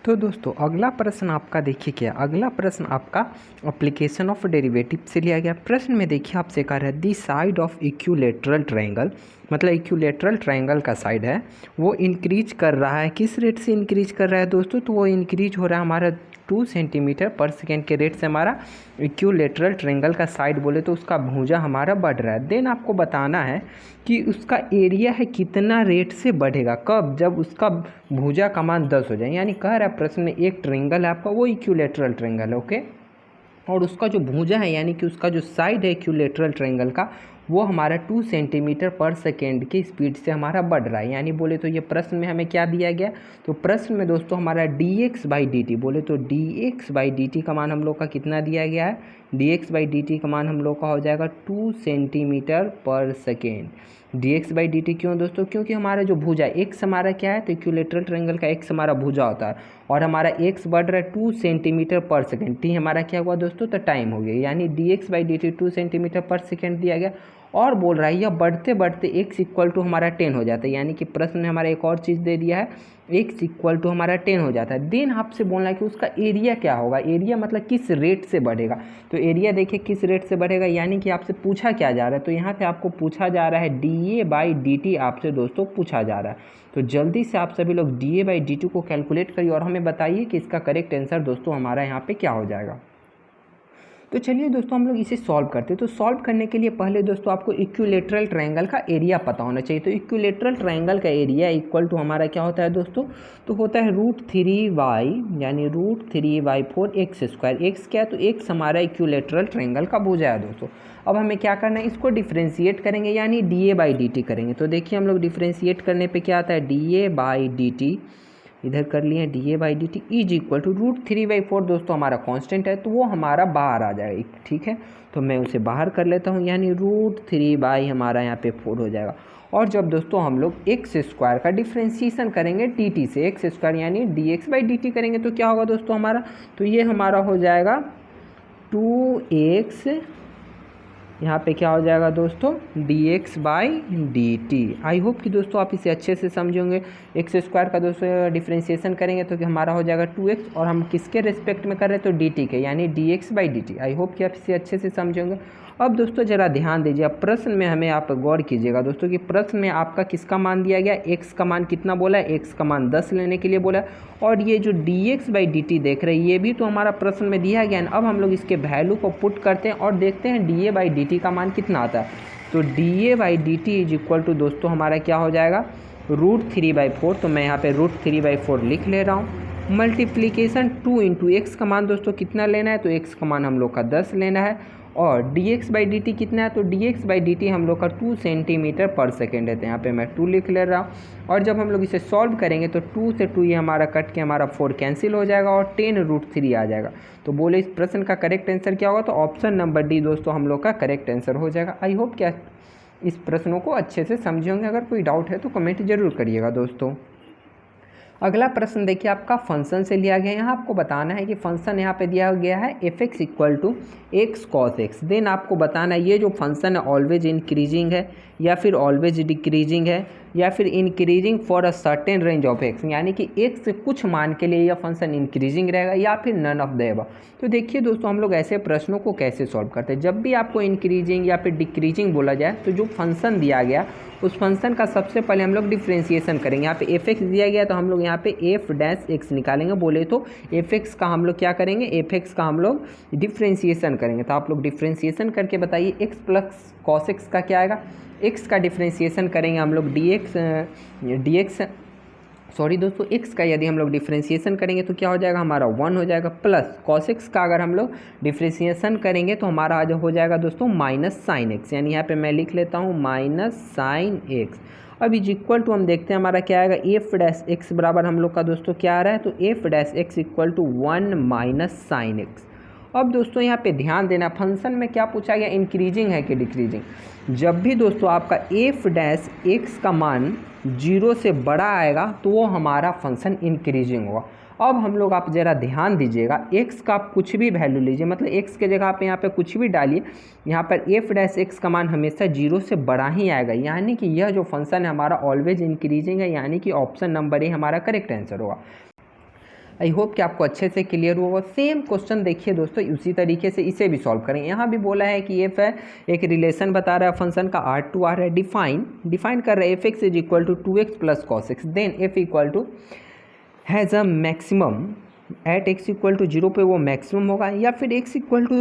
S1: तो दोस्तों अगला प्रश्न आपका देखिए क्या, अगला प्रश्न आपका एप्लीकेशन ऑफ डेरिवेटिव से लिया गया। प्रश्न में देखिए आपसे कह रहा है दी साइड ऑफ इक्विलेटरल ट्रायंगल, मतलब इक्विलेटरल ट्रायंगल का साइड है वो इंक्रीज कर रहा है। किस रेट से इंक्रीज कर रहा है दोस्तों? तो वो इंक्रीज हो रहा है हमारा 2 सेंटीमीटर पर सेकेंड के रेट से हमारा इक्विलेटरल ट्रायंगल का साइड बोले तो उसका भुजा हमारा बढ़ रहा है। देन आपको बताना है कि उसका एरिया है कितना रेट से बढ़ेगा, कब? जब उसका भुजा का मान 10 हो जाए। यानी कह रहा है प्रश्न में एक ट्रायंगल है आपका, वो इक्विलेटरल ट्रायंगल है, ओके, और उसका जो भुजा है यानी कि उसका जो साइड है इक्विलेटरल ट्रायंगल का वो हमारा 2 सेंटीमीटर पर सेकेंड की स्पीड से हमारा बढ़ रहा है। यानी बोले तो ये प्रश्न में हमें क्या दिया गया? तो प्रश्न में दोस्तों हमारा dx बाई dt, बोले तो dx बाई dt का मान हम लोग का कितना दिया गया है? dx बाई dt का मान हम लोग का हो जाएगा 2 सेंटीमीटर पर सेकेंड। dx बाई dt क्यों दोस्तों? क्योंकि हमारा जो भुजा x हमारा क्या है, तो इक्विलेटरल ट्रायंगल का x हमारा भुजा होता है और हमारा x बढ़ रहा है 2 सेंटीमीटर पर सेकेंड। t हमारा क्या हुआ दोस्तों? तो टाइम हो गया। यानी dx बाई dt 2 सेंटीमीटर पर सेकेंड दिया गया और बोल रहा है यह बढ़ते बढ़ते x इक्वल टू हमारा 10 हो जाता है। यानी कि प्रश्न में हमारा एक और चीज़ दे दिया है, x इक्वल टू हमारा 10 हो जाता है। देन आपसे बोलना है कि उसका एरिया क्या होगा, एरिया मतलब किस रेट से बढ़ेगा। तो एरिया देखिए किस रेट से बढ़ेगा, यानी कि आपसे पूछा क्या जा रहा है, तो यहाँ पे आपको पूछा जा रहा है dA बाई dt आपसे दोस्तों पूछा जा रहा है। तो जल्दी से आप सभी लोग dA बाई dt को कैलकुलेट करिए और हमें बताइए कि इसका करेक्ट आंसर दोस्तों हमारा यहाँ पे क्या हो जाएगा। तो चलिए दोस्तों हम लोग इसे सॉल्व करते हैं। तो सॉल्व करने के लिए पहले दोस्तों आपको इक्विलेटरल ट्रायंगल का एरिया पता होना चाहिए। तो इक्विलेटरल ट्रायंगल का एरिया इक्वल टू हमारा क्या होता है दोस्तों? तो होता है √3y, यानी √3y/4 x स्क्वायर। एक्स क्या है? तो एक्स हमारा इक्विलेटरल ट्रायंगल का भुजा है दोस्तों। अब हमें क्या करना है, इसको डिफ्रेंशिएट करेंगे यानी dA बाई dt करेंगे। तो देखिए हम लोग डिफ्रेंशिएट करने पर क्या आता है, dA बाई dt इधर कर लिए dA by dt is equal to √3/4 दोस्तों हमारा कांस्टेंट है तो वो हमारा बाहर आ जाएगा, ठीक है। तो मैं उसे बाहर कर लेता हूँ, यानी √3 बाई हमारा यहाँ पे 4 हो जाएगा। और जब दोस्तों हम लोग एक्स स्क्वायर का डिफ्रेंशिएशन करेंगे dt से, एक्स स्क्वायर यानी dx बाई dt करेंगे तो क्या होगा दोस्तों हमारा? तो ये हमारा हो जाएगा 2x, यहाँ पे क्या हो जाएगा दोस्तों dx by dt। I hope कि दोस्तों आप इसे अच्छे से समझेंगे। एक्स स्क्वायर का दोस्तों डिफ्रेंशिएशन करेंगे तो कि हमारा हो जाएगा 2x और हम किसके रिस्पेक्ट में कर रहे हैं तो dt के, यानी dx by dt। I hope कि आप इसे अच्छे से समझेंगे। अब दोस्तों ज़रा ध्यान दीजिए, अब प्रश्न में हमें आप गौर कीजिएगा दोस्तों कि प्रश्न में आपका किसका मान दिया गया, x का मान कितना बोला है, x का मान 10 लेने के लिए बोला है। और ये जो dx बाई dt देख रहे हैं ये भी तो हमारा प्रश्न में दिया गया है। अब हम लोग इसके वैल्यू को पुट करते हैं और देखते हैं dA बाई dt का मान कितना आता है। तो dA by dt is equal to दोस्तों हमारा क्या हो जाएगा √3/4। तो मैं यहाँ पे √3/4 लिख ले रहा हूँ। मल्टीप्लीकेशन 2 इंटू एक्स का मान दोस्तों कितना लेना है, तो x का मान हम लोग का 10 लेना है और dx बाई dt कितना है, तो dx बाई dt हम लोग का 2 सेंटीमीटर पर सेकेंड है। तो यहाँ पे मैं 2 लिख ले रहा हूँ। और जब हम लोग इसे सॉल्व करेंगे तो 2 से 2 ये हमारा कट के हमारा 4 कैंसिल हो जाएगा और 10√3 आ जाएगा। तो बोले इस प्रश्न का करेक्ट आंसर क्या होगा, तो ऑप्शन नंबर डी दोस्तों हम लोग का करेक्ट आंसर हो जाएगा। आई होप क्या इस प्रश्नों को अच्छे से समझे होंगे। अगर कोई डाउट है तो कमेंट जरूर करिएगा दोस्तों। अगला प्रश्न देखिए आपका फंक्शन से लिया गया है। यहाँ आपको बताना है कि फंक्शन यहाँ पे दिया गया है f(x) equal to x cos x। Then आपको बताना है ये जो फंक्शन है ऑलवेज इंक्रीजिंग है या फिर ऑलवेज डिक्रीजिंग है या फिर increasing for a certain range of x, यानी कि x से कुछ मान के लिए यह फंक्शन इंक्रीजिंग रहेगा या फिर नन ऑफ द एबव। तो देखिए दोस्तों हम लोग ऐसे प्रश्नों को कैसे सॉल्व करते हैं। जब भी आपको इंक्रीजिंग या फिर डिक्रीजिंग बोला जाए तो जो फंक्शन दिया गया उस फंक्शन का सबसे पहले हम लोग डिफ्रेंशिएशन करेंगे। यहाँ पे f(x) दिया गया तो हम लोग यहाँ पे f' निकालेंगे। बोले तो f(x) का हम लोग क्या करेंगे, f(x) का हम लोग डिफ्रेंशिएशन करेंगे। तो आप लोग डिफ्रेंशिएशन करके बताइए x प्लस cos x का क्या आएगा। x का डिफ्रेंशिएशन करेंगे हम लोग सॉरी दोस्तों x का यदि हम लोग डिफ्रेंशिएशन करेंगे तो क्या हो जाएगा हमारा 1 हो जाएगा, प्लस cos x का अगर हम लोग डिफ्रेंशिएशन करेंगे तो हमारा आज हो जाएगा दोस्तों माइनस साइन x, यानी यहाँ पे मैं लिख लेता हूँ माइनस साइन x। अब इज इक्वल टू हम देखते हैं हमारा क्या आएगा, f' बराबर हम लोग का दोस्तों क्या आ रहा है, तो f' equal to 1 minus sine x। अब दोस्तों यहाँ पे ध्यान देना, फंक्शन में क्या पूछा गया, इंक्रीजिंग है कि डिक्रीजिंग। जब भी दोस्तों आपका एफ डैश एक्स का मान 0 से बड़ा आएगा तो वो हमारा फंक्शन इंक्रीजिंग होगा। अब हम लोग आप ज़रा ध्यान दीजिएगा, x का आप कुछ भी वैल्यू लीजिए, मतलब x के जगह पे यहाँ पे कुछ भी डालिए, यहाँ पर एफ डैश एक्स का मान हमेशा 0 से बड़ा ही आएगा, यानी कि यह जो फंक्शन है हमारा ऑलवेज इंक्रीजिंग है, यानी कि ऑप्शन नंबर ए हमारा करेक्ट आंसर होगा। आई होप कि आपको अच्छे से क्लियर हुआ। सेम क्वेश्चन देखिए दोस्तों, उसी तरीके से इसे भी सॉल्व करेंगे। यहाँ भी बोला है कि एफ है, एक रिलेशन बता रहा है फंक्शन का आर टू आर है, डिफाइन कर रहा है F x is equal to 2x plus cos x, then F equal to has a maximum at x equal to 0 पे वो मैक्सिमम होगा, या फिर x इक्वल टू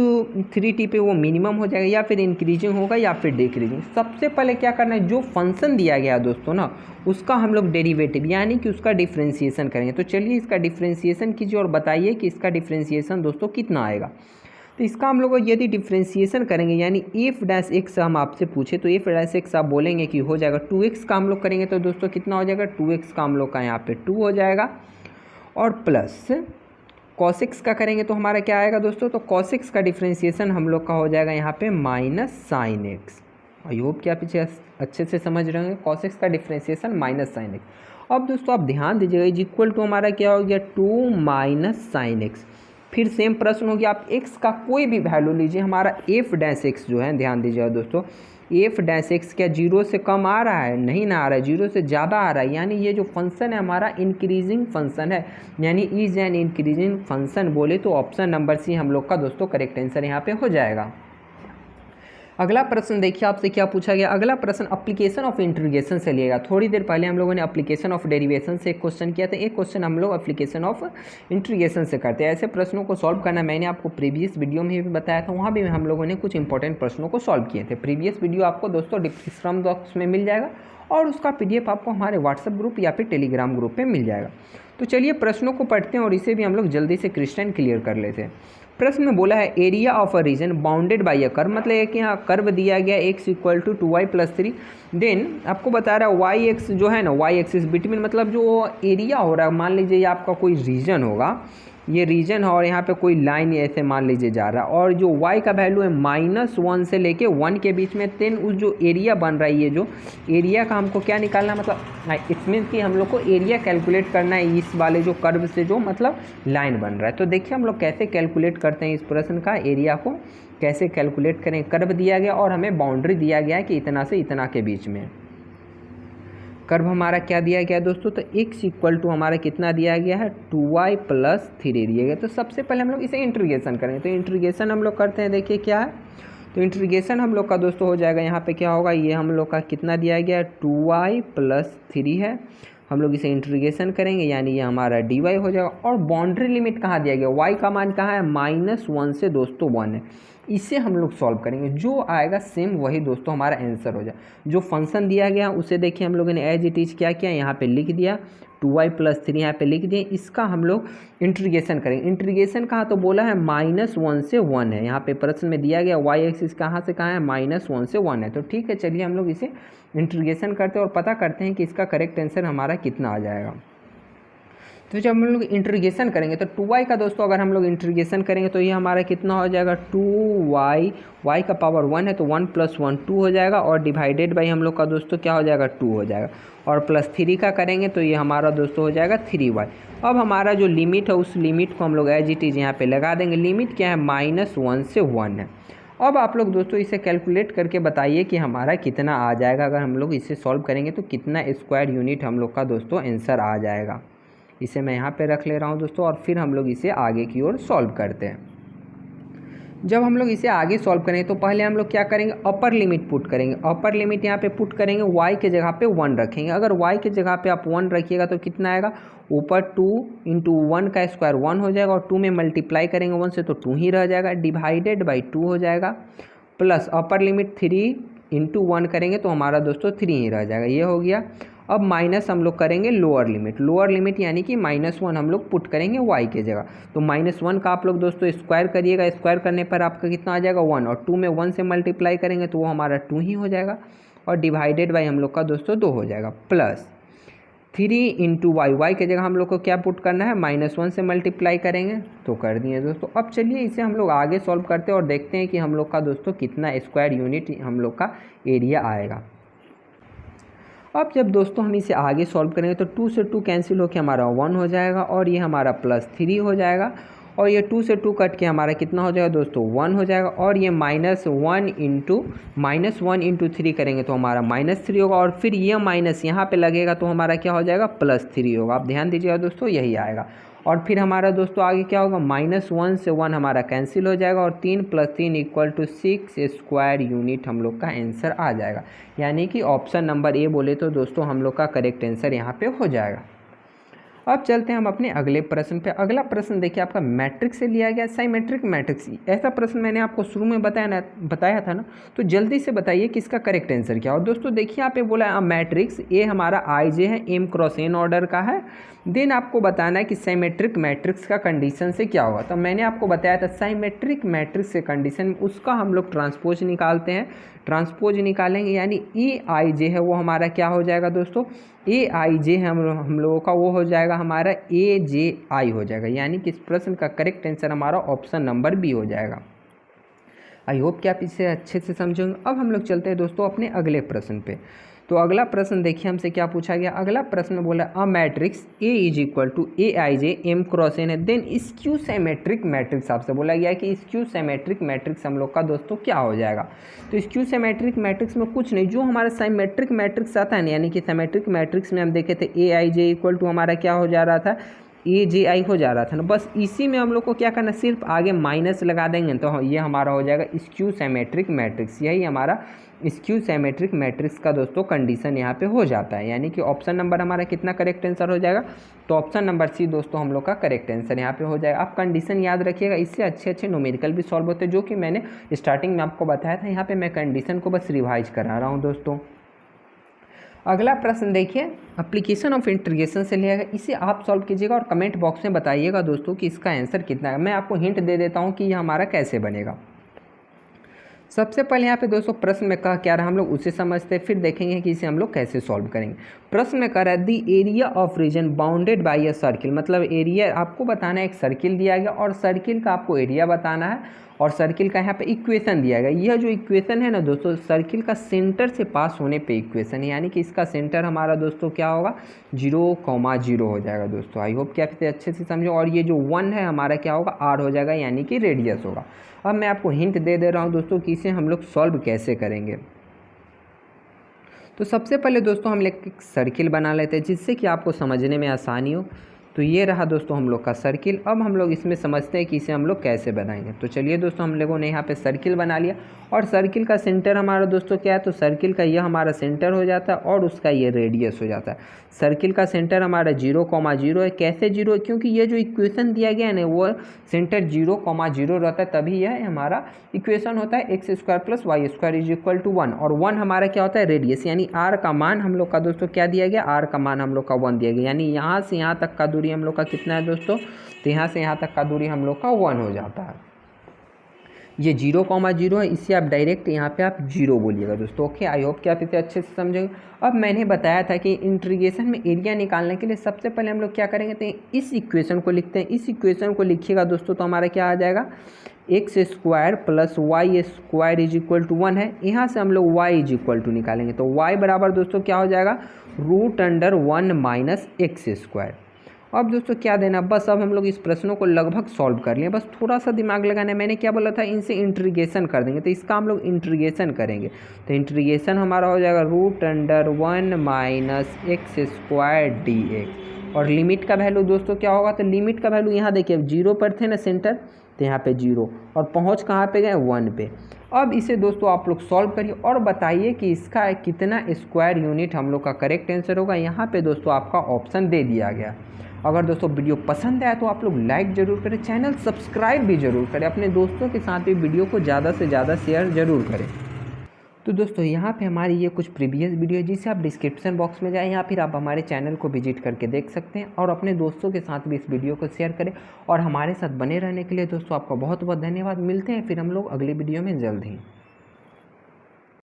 S1: 3t पे वो मिनिमम हो जाएगा, या फिर इंक्रीजिंग होगा या फिर डिक्रीजिंग। सबसे पहले क्या करना है, जो फंक्शन दिया गया दोस्तों ना, उसका हम लोग डेरिवेटिव यानी कि उसका डिफ्रेंशिएशन करेंगे। तो चलिए इसका डिफ्रेंशिएशन कीजिए और बताइए कि इसका डिफ्रेंशिएशन दोस्तों कितना आएगा। तो इसका हम लोग यदि डिफ्रेंशिएशन करेंगे, यानी एफ डैश एक्स हम आपसे पूछे तो एफ डैश एक्स आप बोलेंगे कि हो जाएगा 2x का हम लोग करेंगे तो दोस्तों कितना हो जाएगा, 2x का हम लोग का यहाँ पे 2 हो जाएगा, और प्लस cos x का करेंगे तो हमारा क्या आएगा दोस्तों, तो cos x का डिफ्रेंशिएशन हम लोग का हो जाएगा यहाँ पे minus sine x. I hope कि आप पीछे अच्छे से समझ रहे होंगे, cos x का डिफ्रेंशिएशन माइनस साइन एक्स। अब दोस्तों आप ध्यान दीजिएगा, इज इक्वल टू हमारा क्या हो गया, 2 माइनस साइन एक्स। फिर सेम प्रश्न हो गया, आप x का कोई भी वैल्यू लीजिए, हमारा एफ डैश एक्स जो है, ध्यान दीजिएगा दोस्तों, एफ डैश एक्स क्या 0 से कम आ रहा है, नहीं ना आ रहा है, 0 से ज़्यादा आ रहा है, यानी ये जो फंक्शन है हमारा इंक्रीजिंग फंक्शन है, यानी इज एन इंक्रीजिंग फंक्शन बोले तो ऑप्शन नंबर सी हम लोग का दोस्तों करेक्ट आंसर यहाँ पे हो जाएगा। अगला प्रश्न देखिए आपसे क्या पूछा गया। अगला प्रश्न एप्लीकेशन ऑफ इंटीग्रेशन से लिएगा। थोड़ी देर पहले हम लोगों ने एप्लीकेशन ऑफ डेरिवेशन से एक क्वेश्चन किया था, एक क्वेश्चन हम लोग एप्लीकेशन ऑफ इंटीग्रेशन से करते हैं। ऐसे प्रश्नों को सॉल्व करना मैंने आपको प्रीवियस वीडियो में भी बताया था, वहाँ भी हम लोगों ने कुछ इंपॉर्टेंट प्रश्नों को सॉल्व किए थे। प्रीवियस वीडियो आपको दोस्तों डिस्क्रिप्शन बॉक्स में मिल जाएगा और उसका PDF आपको हमारे व्हाट्सएप ग्रुप या फिर टेलीग्राम ग्रुप पे मिल जाएगा। तो चलिए प्रश्नों को पढ़ते हैं और इसे भी हम लोग जल्दी से क्रिस्टल क्लियर कर लेते हैं। प्रश्न में बोला है area of a region bounded by a curve, मतलब एक यहाँ कर्व दिया गया x equal to 2y plus 3, then आपको बता रहा है वाई एक्स जो है ना, वाई एक्सिस बिटवीन, मतलब जो एरिया हो रहा है, मान लीजिए ये आपका कोई रीजन होगा, ये रीजन है और यहाँ पे कोई लाइन ऐसे मान लीजिए जा रहा है, और जो y का वैल्यू है -1 से लेके 1 के बीच में, देन उस जो एरिया बन रहा है, ये जो एरिया का हमको क्या निकालना है, मतलब इट्स मीन्स कि हम लोग को एरिया कैलकुलेट करना है इस वाले जो कर्व से जो मतलब लाइन बन रहा है। तो देखिए हम लोग कैसे कैलकुलेट करते हैं इस प्रश्न का, एरिया को कैसे कैलकुलेट करें। कर्व दिया गया और हमें बाउंड्री दिया गया है कि इतना से इतना के बीच में कर्व हमारा क्या दिया गया है दोस्तों, तो x इक्वल टू हमारा कितना दिया गया है, 2y प्लस 3 दिया गया। तो सबसे पहले हम लोग इसे इंटीग्रेशन करेंगे। तो इंटीग्रेशन हम लोग करते हैं, देखिए क्या है, तो इंटीग्रेशन हम लोग का दोस्तों हो जाएगा, यहाँ पे क्या होगा, ये हम लोग का कितना दिया गया है, 2y प्लस 3 है, हम लोग इसे इंटीग्रेशन करेंगे, यानी ये हमारा dy हो जाएगा। और बाउंड्री लिमिट कहाँ दिया गया, y का मान कहाँ है, -1 से दोस्तों 1 है। इसे हम लोग सॉल्व करेंगे, जो आएगा सेम वही दोस्तों हमारा आंसर हो जाए। जो फंक्शन दिया गया उसे देखिए हम लोगों ने एज इट इज क्या किया, यहाँ पे लिख दिया, 2y प्लस 3 यहाँ पे लिख दिए। इसका हम लोग इंटीग्रेशन करेंगे। इंटीग्रेशन कहाँ, तो बोला है -1 से 1 है, यहाँ पे प्रश्न में दिया गया y एक्सिस कहाँ से कहाँ है, -1 से 1 है। तो ठीक है, चलिए हम लोग इसे इंटीग्रेशन करते हैं और पता करते हैं कि इसका करेक्ट आंसर हमारा कितना आ जाएगा। तो जब हम लोग इंटीग्रेशन करेंगे तो 2y का दोस्तों अगर हम लोग इंटीग्रेशन करेंगे तो ये हमारा कितना हो जाएगा, 2y, y का पावर 1 है तो 1 + 1 2 हो जाएगा, और डिवाइडेड बाई हम लोग का दोस्तों क्या हो जाएगा, 2 हो जाएगा, और प्लस 3 का करेंगे तो ये हमारा दोस्तों हो जाएगा 3y। अब हमारा जो लिमिट है उस लिमिट को हम लोग एज इट इज यहाँ पे लगा देंगे। लिमिट क्या है, -1 से 1 है। अब आप लोग दोस्तों इसे कैलकुलेट करके बताइए कि हमारा कितना आ जाएगा। अगर हम लोग इसे सॉल्व करेंगे तो कितना स्क्वायर यूनिट हम लोग का दोस्तों आंसर आ जाएगा। इसे मैं यहाँ पे रख ले रहा हूँ दोस्तों, और फिर हम लोग इसे आगे की ओर सॉल्व करते हैं। जब हम लोग इसे आगे सॉल्व करेंगे तो पहले हम लोग क्या करेंगे, अपर लिमिट पुट करेंगे। अपर लिमिट यहाँ पे पुट करेंगे, y के जगह पे 1 रखेंगे। अगर y के जगह पे आप 1 रखिएगा तो कितना आएगा, ऊपर 2 × 1 का स्क्वायर 1 हो जाएगा, और 2 में मल्टीप्लाई करेंगे 1 से तो 2 ही रह जाएगा, डिवाइडेड बाई 2 हो जाएगा, प्लस अपर लिमिट 3 × 1 करेंगे तो हमारा दोस्तों 3 ही रह जाएगा, ये हो गया। अब माइनस हम लोग करेंगे लोअर लिमिट यानी कि -1 हम लोग पुट करेंगे y के जगह। तो -1 का आप लोग दोस्तों स्क्वायर करिएगा, स्क्वायर करने पर आपका कितना आ जाएगा, 1, और 2 में 1 से मल्टीप्लाई करेंगे तो वो हमारा 2 ही हो जाएगा, और डिवाइडेड बाई हम लोग का दोस्तों 2 हो जाएगा, प्लस 3 इंटू वाई की जगह हम लोग को क्या पुट करना है, -1 से मल्टीप्लाई करेंगे तो कर दिए दोस्तों। अब चलिए इसे हम लोग आगे सॉल्व करते हैं और देखते हैं कि हम लोग का दोस्तों कितना स्क्वायर यूनिट हम लोग का एरिया आएगा। अब जब दोस्तों हम इसे आगे सॉल्व करेंगे तो 2 से 2 कैंसिल होकर हमारा 1 हो जाएगा और ये हमारा +3 हो जाएगा और ये 2 से 2 कट के हमारा कितना हो जाएगा दोस्तों 1 हो जाएगा और ये -1 इंटू 3 करेंगे तो हमारा -3 होगा और फिर ये माइनस यहाँ पे लगेगा तो हमारा क्या हो जाएगा +3 होगा। आप ध्यान दीजिएगा दोस्तों, यही आएगा। और फिर हमारा दोस्तों आगे क्या होगा, -1 से 1 हमारा कैंसिल हो जाएगा और 3 + 3 = 6 स्क्वायर यूनिट हम लोग का आंसर आ जाएगा। यानी कि ऑप्शन नंबर ए बोले तो दोस्तों हम लोग का करेक्ट आंसर यहाँ पे हो जाएगा। अब चलते हैं हम अपने अगले प्रश्न पे। अगला प्रश्न देखिए आपका मैट्रिक्स से लिया गया, साइमेट्रिक मैट्रिक्स। ऐसा प्रश्न मैंने आपको शुरू में बताया था ना, तो जल्दी से बताइए कि इसका करेक्ट आंसर क्या हो। दोस्तों देखिए यहाँ पे बोला है मैट्रिक्स ए हमारा IJ है, M × N ऑर्डर का है। देन आपको बताना है कि साइमेट्रिक मैट्रिक्स का कंडीशन से क्या होगा। तो मैंने आपको बताया था साइमेट्रिक मैट्रिक्स से कंडीशन उसका हम लोग ट्रांसपोज निकालते हैं। ट्रांसपोज निकालेंगे यानी EIJ है वो हमारा क्या हो जाएगा दोस्तों, EIJ हम लोगों का वो हो जाएगा हमारा AJI हो जाएगा। यानी कि इस प्रश्न का करेक्ट आंसर हमारा ऑप्शन नंबर बी हो जाएगा। आई होप कि आप इसे अच्छे से समझेंगे। अब हम लोग चलते हैं दोस्तों अपने अगले प्रश्न पे। तो अगला प्रश्न देखिए हमसे क्या पूछा गया। अगला प्रश्न में बोला a matrix A = AIJ M × N है, देन स्क्यू साइमेट्रिक मैट्रिक्स आपसे बोला गया है कि स्क्यू साइमेट्रिक मैट्रिक्स हम लोग का दोस्तों क्या हो जाएगा। तो स्क्यू साइमेट्रिक मैट्रिक्स में कुछ नहीं, जो हमारा साइमेट्रिक मैट्रिक्स आता है ना, यानी कि साइमेट्रिक मैट्रिक्स में हम देखे थे AIJ = हमारा क्या हो जा रहा था, AJI हो जा रहा था ना। बस इसी में हम लोग को क्या करना, सिर्फ आगे माइनस लगा देंगे तो ये हमारा हो जाएगा स्क्यू साइमेट्रिक मैट्रिक्स। यही हमारा स्क्यू साइमेट्रिक मैट्रिक्स का दोस्तों कंडीशन यहाँ पे हो जाता है। यानी कि ऑप्शन नंबर हमारा कितना करेक्ट आंसर हो जाएगा, तो ऑप्शन नंबर सी दोस्तों हम लोग का करेक्ट आंसर यहाँ पे हो जाएगा। आप कंडीशन याद रखिएगा, इससे अच्छे न्यूमेरिकल भी सॉल्व होते हैं, जो कि मैंने स्टार्टिंग में आपको बताया था। यहाँ पे मैं कंडीशन को बस रिवाइज करा रहा हूँ दोस्तों। अगला प्रश्न देखिए एप्लीकेशन ऑफ इंटीग्रेशन से लिया गया, इसे आप सॉल्व कीजिएगा और कमेंट बॉक्स में बताइएगा दोस्तों कि इसका आंसर कितना है। मैं आपको हिंट दे देता हूँ कि ये हमारा कैसे बनेगा। सबसे पहले यहाँ पे दोस्तों प्रश्न में कहा क्या रहा, हम लोग उसे समझते हैं, फिर देखेंगे कि इसे हम लोग कैसे सॉल्व करेंगे। प्रश्न में कह रहा है the area of reason bounded by a circle, मतलब एरिया आपको बताना है, एक सर्किल दिया गया और सर्किल का आपको एरिया बताना है और सर्किल का यहाँ पे इक्वेशन दिया गया। यह जो इक्वेशन है ना दोस्तों, सर्किल का सेंटर से पास होने पे इक्वेशन है, यानी कि इसका सेंटर हमारा दोस्तों क्या होगा 0,0 हो जाएगा दोस्तों। आई होप कि आप इसे अच्छे से समझो। और ये जो 1 है हमारा क्या होगा R हो जाएगा, यानी कि रेडियस होगा। अब मैं आपको हिंट दे रहा हूँ दोस्तों कि इसे हम लोग सॉल्व कैसे करेंगे। तो सबसे पहले दोस्तों हम एक सर्किल बना लेते हैं जिससे कि आपको समझने में आसानी हो। तो ये रहा दोस्तों हम लोग का सर्किल। अब हम लोग इसमें समझते हैं कि इसे हम लोग कैसे बनाएंगे। तो चलिए दोस्तों हम लोगों ने यहाँ पे सर्किल बना लिया और सर्किल का सेंटर हमारा दोस्तों क्या है, तो सर्किल का यह हमारा सेंटर हो जाता है और उसका ये रेडियस हो जाता है। सर्किल का सेंटर हमारा 0,0 है। कैसे 0 है, क्योंकि ये जो इक्वेशन दिया गया है ना वो सेंटर 0,0 रहता है, तभी यह हमारा इक्वेशन होता है x² + y² = 1 और 1 हमारा क्या होता है रेडियस, यानी r का मान हम लोग का दोस्तों क्या दिया गया, r का मान हम लोग का 1 दिया गया। यानी यहाँ से यहाँ तक का दूरी हम लोग का कितना है दोस्तों, तो यहाँ से यहाँ तक का दूरी हम लोग का 1 हो जाता है। ये 0,0 है, इससे आप डायरेक्ट यहाँ पे आप 0 बोलिएगा दोस्तों। ओके, आई होप कि आप इसे अच्छे से समझेंगे। अब मैंने बताया था कि इंटीग्रेशन में एरिया निकालने के लिए सबसे पहले हम लोग क्या करेंगे, तो इस इक्वेशन को लिखते हैं। इस इक्वेशन को लिखिएगा दोस्तों तो हमारा क्या आ जाएगा, x² + y² = 1 है। यहाँ से हम लोग y = निकालेंगे तो y बराबर दोस्तों क्या हो जाएगा, √1 - x²। अब दोस्तों क्या देना, बस अब हम लोग इस प्रश्नों को लगभग सॉल्व कर लिए, बस थोड़ा सा दिमाग लगाना है। मैंने क्या बोला था, इनसे इंटीग्रेशन कर देंगे, तो इसका हम लोग इंटीग्रेशन करेंगे। तो इंटीग्रेशन हमारा हो जाएगा √1 - x² dx। और लिमिट का वैल्यू दोस्तों क्या होगा, तो लिमिट का वैल्यू यहाँ देखिए 0 पर थे ना सेंटर, तो यहाँ पे 0 और पहुँच कहाँ पे गए 1 पे। अब इसे दोस्तों आप लोग सॉल्व करिए और बताइए कि इसका कितना स्क्वायर यूनिट हम लोग का करेक्ट आंसर होगा। यहाँ पे दोस्तों आपका ऑप्शन दे दिया गया। अगर दोस्तों वीडियो पसंद आया तो आप लोग लाइक ज़रूर करें, चैनल सब्सक्राइब भी ज़रूर करें, अपने दोस्तों के साथ भी वीडियो को ज़्यादा से ज़्यादा शेयर ज़रूर करें। तो दोस्तों यहाँ पे हमारी ये कुछ प्रीवियस वीडियो है जिसे आप डिस्क्रिप्शन बॉक्स में जाएँ या फिर आप हमारे चैनल को विजिट करके देख सकते हैं और अपने दोस्तों के साथ भी इस वीडियो को शेयर करें। और हमारे साथ बने रहने के लिए दोस्तों आपका बहुत बहुत धन्यवाद। मिलते हैं फिर हम लोग अगली वीडियो में जल्द ही।